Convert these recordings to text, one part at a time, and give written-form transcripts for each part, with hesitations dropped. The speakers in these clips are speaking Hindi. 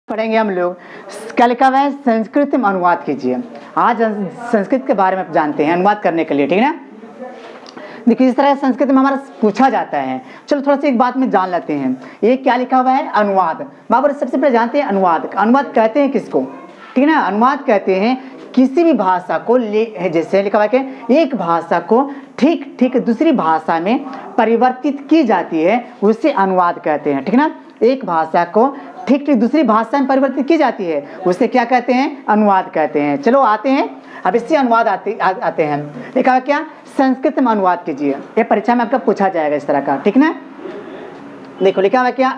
पढ़ेंगे हम लोग। क्या लिखा हुआ है? संस्कृत में अनुवाद कीजिए। आज संस्कृत के बारे में जानते हैं अनुवाद करने के लिए, ठीक है ना। देखिए इस तरह संस्कृत में हमारा पूछा जाता है। चलो थोड़ा सा एक बात में जान लेते हैं। ये क्या लिखा हुआ है? अनुवाद। बाबर सबसे पहले जानते हैं अनुवाद। अनुवाद कहते हैं किसको? ठीक है ना। अनुवाद कहते हैं किसी भी भाषा को जैसे लिखा हुआ है कि एक भाषा को ठीक दूसरी भाषा में परिवर्तित की जाती है, उसे अनुवाद कहते हैं। ठीक है ना। एक भाषा को ठीक दूसरी भाषा में परिवर्तित की जाती है, उसे क्या कहते हैं? अनुवाद कहते हैं। चलो आते हैं अब इससे अनुवाद आते हैं। लिखा है क्या? संस्कृत में अनुवाद कीजिए। ये परीक्षा में आपका पूछा जाएगा इस तरह का, ठीक ना। देखो लिखा है क्या?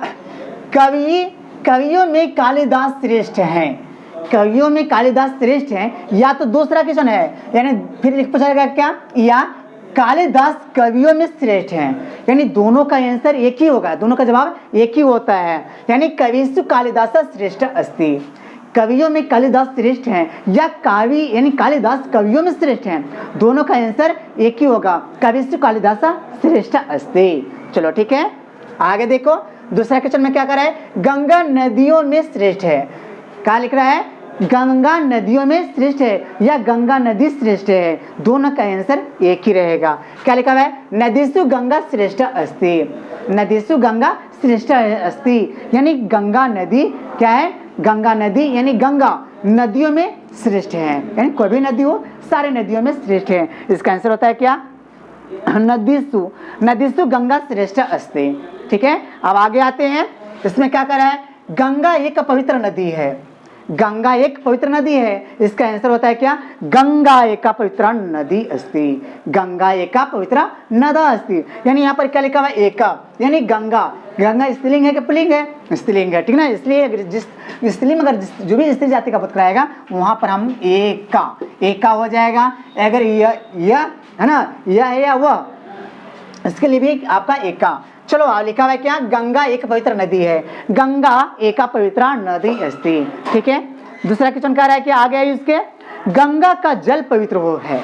कवियों में कालिदास श्रेष्ठ हैं। कवियों में कालिदास श्रेष्ठ हैं, या तो दूसरा क्वेश्चन है, यानी फिर पूछा जाएगा क्या? या कालिदास कवियों में श्रेष्ठ हैं, यानी दोनों का आंसर एक ही होगा, दोनों का जवाब एक ही होता है। यानी कविषु कालिदास श्रेष्ठ अस्ति। कवियों में कालिदास श्रेष्ठ हैं या कावी यानी कालिदास कवियों में श्रेष्ठ हैं, दोनों का आंसर एक ही होगा, कविषु कालिदास श्रेष्ठ अस्ति। चलो ठीक है, आगे देखो दूसरा क्वेश्चन में क्या कर रहा है? गंगा नदियों में श्रेष्ठ है। क्या लिख रहा है? गंगा नदियों में श्रेष्ठ है या गंगा नदी श्रेष्ठ है, दोनों का आंसर एक ही रहेगा। क्या लिखा हुआ है? नदीसु गंगा श्रेष्ठ अस्ति। नदीसु गंगा श्रेष्ठ अस्ति, यानी गंगा नदी क्या है? गंगा नदी यानी गंगा नदियों में श्रेष्ठ है, यानी कोई भी नदी हो सारे नदियों में श्रेष्ठ है। इसका आंसर होता है क्या? नदीसु गंगा श्रेष्ठ अस्ति। ठीक है, अब आगे आते हैं। इसमें क्या कर रहा है? गंगा एक पवित्र नदी है। गंगा एक पवित्र नदी है, इसका आंसर होता है क्या? गंगा एका पवित्र नदी अस्ति। गंगा एका पवित्र नदा अस्ति, यानी यहाँ पर क्या लिखा हुआ है? एका, यानी गंगा। गंगा स्त्रीलिंग है कि पुल्लिंग है? स्त्रीलिंग है, ठीक ना। इसलिए जिस स्त्रीलिंग अगर जो भी स्त्री जाति का पुत्र आएगा वहां पर हम एका हो जाएगा। अगर यह है ना, यह है या वह, इसके लिए भी आपका एका। चलो लिखा हुआ है क्या? गंगा एक पवित्र नदी है। गंगा एका पवित्र नदी अस्ति। ठीक है, दूसरा क्वेश्चन कह रहा है कि आगे है इसके, गंगा का जल पवित्र वो है।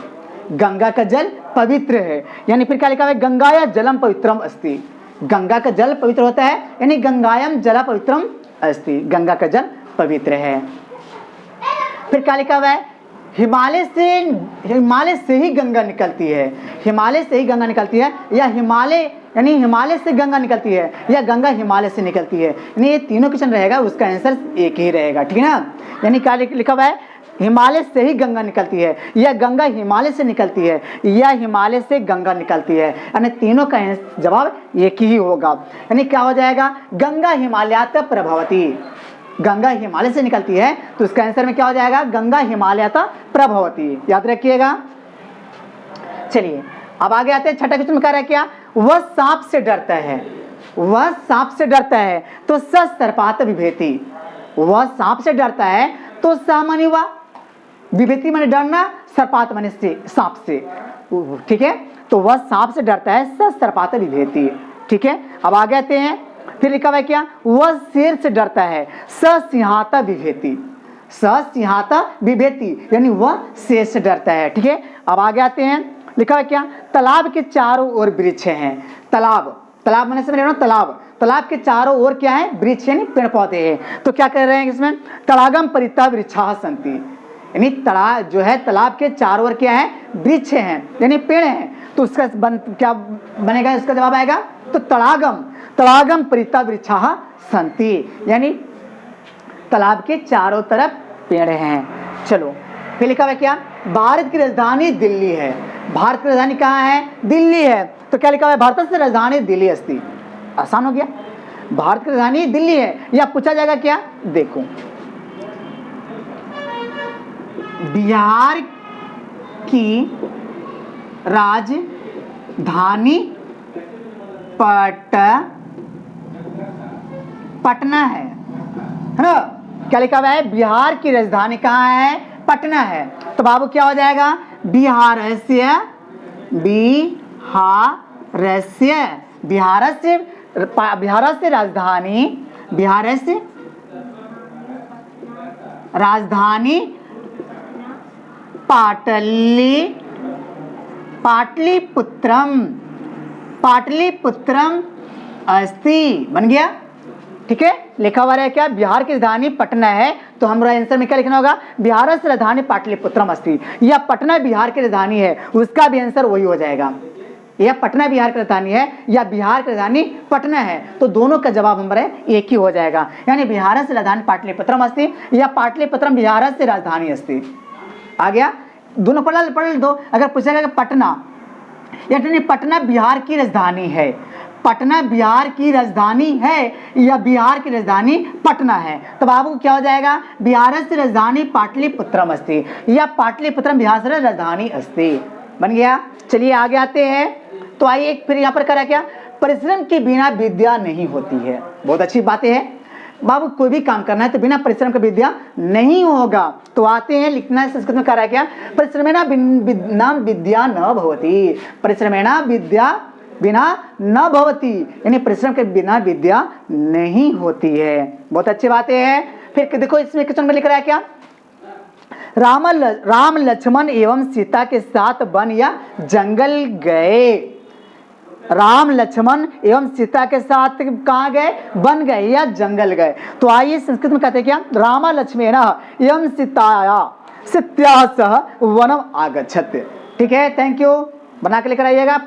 गंगा का जल पवित्र है, यानी फिर क्या लिखा हुआ है? गंगाया जलम पवित्रम अस्ति। गंगा का जल पवित्र होता है, यानी गंगायम जला पवित्रम अस्ति। गंगा का जल पवित्र है। फिर क्या लिखा हुआ है? हिमालय से ही गंगा निकलती है। हिमालय से ही गंगा निकलती है, या हिमालय यानी हिमालय से गंगा निकलती है, या गंगा हिमालय से निकलती है, यानी ये तीनों क्वेश्चन रहेगा, उसका आंसर एक ही रहेगा। ठीक है ना। यानी क्या लिखा हुआ है? हिमालय से ही गंगा निकलती है, या गंगा हिमालय से निकलती है, या हिमालय से गंगा निकलती है, यानी तीनों का जवाब एक ही होगा। यानी क्या हो जाएगा? गंगा हिमालयात प्रभवती। गंगा हिमालय से निकलती है तो इसका आंसर में क्या हो जाएगा? गंगा हिमालयात प्रभवती। याद रखिएगा। चलिए अब आगे आते हैं। छठा क्वेश्चन में कह रहा है क्या? वह सांप से डरता है। वह सांप से डरता है तो स सर्पात विभेति। वह सांप से डरता है तो स माने हुआ, विभेति माने डरना, सर्पात माने से सांप से। ठीक है, तो वह सांप से डरता है, स सर्पात विभेति। ठीक है, अब आगे आते हैं। फिर लिखा हुआ है क्या? वह शेर से डरता है, स सिंहाता विभेति। स सिंहाता विभेति, यानी वह शेर से डरता है। ठीक है, अब आगे आते हैं। लिखा है क्या? तालाब के चारों ओर वृक्ष हैं। तालाब मैंने समझ रहे हो? तालाब के चारों ओर क्या है? वृक्ष यानी पेड़ पौधे हैं। तो क्या कर रहे हैं इसमें? तड़ागम परिता वृक्षाः सन्ति, यानी जो है तालाब के चारों ओर क्या है? वृक्ष हैं यानी पेड़ हैं। तो उसका क्या बनेगा? इसका जवाब आएगा तो तड़ागम परिता वृक्षाः सन्ति, यानी तालाब के चारों तरफ पेड़ हैं। चलो फिर लिखा हुआ क्या? भारत की राजधानी दिल्ली है। भारत की राजधानी कहाँ है? दिल्ली है। तो क्या लिखा हुआ है? भारत से राजधानी दिल्ली अस्ति। आसान हो गया। भारत की राजधानी दिल्ली है, या पूछा जाएगा क्या? देखो बिहार की राजधानी पटना है ना। क्या लिखा हुआ है? बिहार की राजधानी कहाँ है? पटना है। तो बाबू क्या हो जाएगा? बिहारस्य राजधानी पाटलिपुत्रम अस्ति। बन गया। ठीक है, लिखा हुआ है क्या, बिहार की राजधानी पटना है, तो हमारा आंसर में क्या लिखना होगा, बिहारस्य राजधानी पाटलिपुत्रम अस्ति, या पटना बिहार की राजधानी है, उसका भी आंसर वही हो जाएगा। यह पटना बिहार की राजधानी है या बिहार की राजधानी पटना है, तो दोनों का जवाब हमारा एक ही हो जाएगा, यानी बिहारस्य राजधानी पाटलिपुत्रम अस्ति या पाटलिपुत्रम बिहारस्य राजधानी अस्ति। आ गया, दोनों पढ़ दो। अगर पूछेगा कि पटना, यानी पटना बिहार की राजधानी है, पटना बिहार की राजधानी है या बिहार की राजधानी पटना है, तब आपको क्या हो जाएगा, बिहारस्य राजधानी पाटलिपुत्रम अस्ति या पाटलिपुत्रम बिहारस्य राजधानी अस्ति। बन गया। चलिए आगे आते हैं। तो आइए फिर यहाँ पर करा क्या, परिश्रम के बिना विद्या नहीं होती है। बहुत अच्छी बातें हैं बाबू, कोई भी काम करना है तो बिना परिश्रम के विद्या नहीं होगा। तो आते हैं, लिखना है संस्कृत में करा क्या, परिश्रमेण विद्या न भवति, परिश्रमेण विद्या बिना न भवति, यानी परिश्रम के बिना विद्या नहीं होती है। बहुत अच्छी बातें हैं। फिर देखो इसमें क्वेश्चन में लिख रहा है क्या, राम लक्ष्मण एवं सीता के साथ वन या जंगल गए। राम लक्ष्मण एवं सीता के साथ कहाँ गए, वन गए या जंगल गए। तो आइए संस्कृत में कहते हैं क्या, राम लक्ष्मण एवं सीता सह वनम आगच्छत। ठीक है, थैंक यू, बना के लेकर आइएगा।